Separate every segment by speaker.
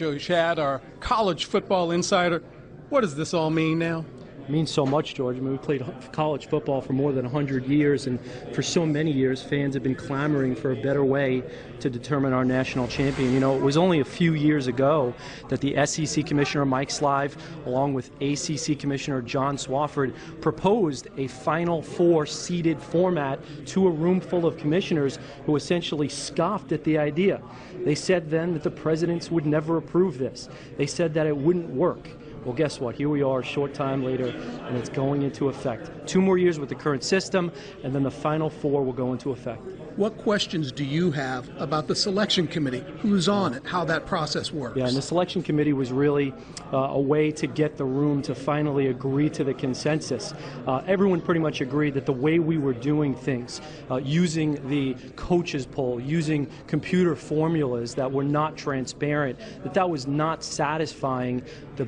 Speaker 1: Joe Shad, our college football insider. What does this all mean now?
Speaker 2: It means so much, George. I mean, we played college football for more than 100 years, and for so many years, fans have been clamoring for a better way to determine our national champion. You know, it was only a few years ago that the SEC Commissioner Mike Slive, along with ACC Commissioner John Swofford, proposed a Final Four seeded format to a room full of commissioners who essentially scoffed at the idea. They said then that the presidents would never approve this. They said that it wouldn't work. Well, guess what? Here we are a short time later, and it's going into effect. 2 more years with the current system, and then the Final Four will go into effect.
Speaker 1: What questions do you have about the selection committee? Who's on it? How that process works?
Speaker 2: Yeah, and the selection committee was really a way to get the room to finally agree to the consensus. Everyone pretty much agreed that the way we were doing things, using the coaches poll, using computer formulas that were not transparent, that was not satisfying the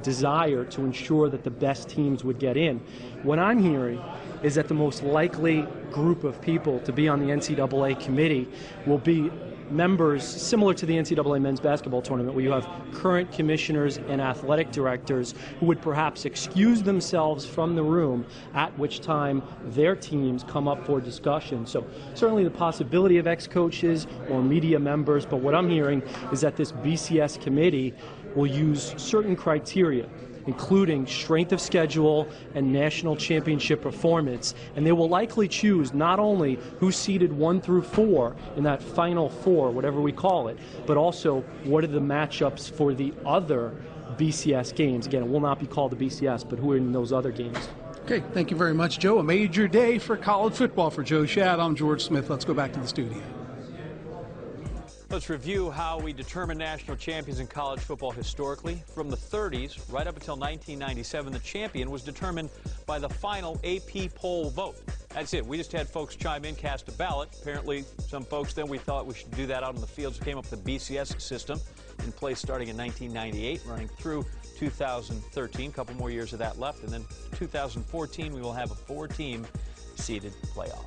Speaker 2: desire to ensure that the best teams would get in. What I'm hearing is that the most likely group of people to be on the NCAA committee will be members similar to the NCAA men's basketball tournament, where you have current commissioners and athletic directors who would perhaps excuse themselves from the room, at which time their teams come up for discussion. So certainly the possibility of ex-coaches or media members, but what I'm hearing is that this BCS committee will use certain criteria, including strength of schedule and national championship performance, and they will likely choose not only who's seeded 1 through 4 in that Final Four, whatever we call it, but also what are the matchups for the other BCS games. Again, it will not be called the BCS, but who are in those other games.
Speaker 1: Okay, thank you very much, Joe. A major day for college football for Joe Shad. I'm George Smith. Let's go back to the studio.
Speaker 3: Let's review how we determine national champions in college football historically. From the 30s right up until 1997, the champion was determined by the final AP poll vote. That's it. We just had folks chime in, cast a ballot. Apparently, some folks then we thought we should do that out in the fields. We came up with the BCS system in place starting in 1998, running through 2013. A couple more years of that left. And then 2014, we will have a 4-team seeded playoff.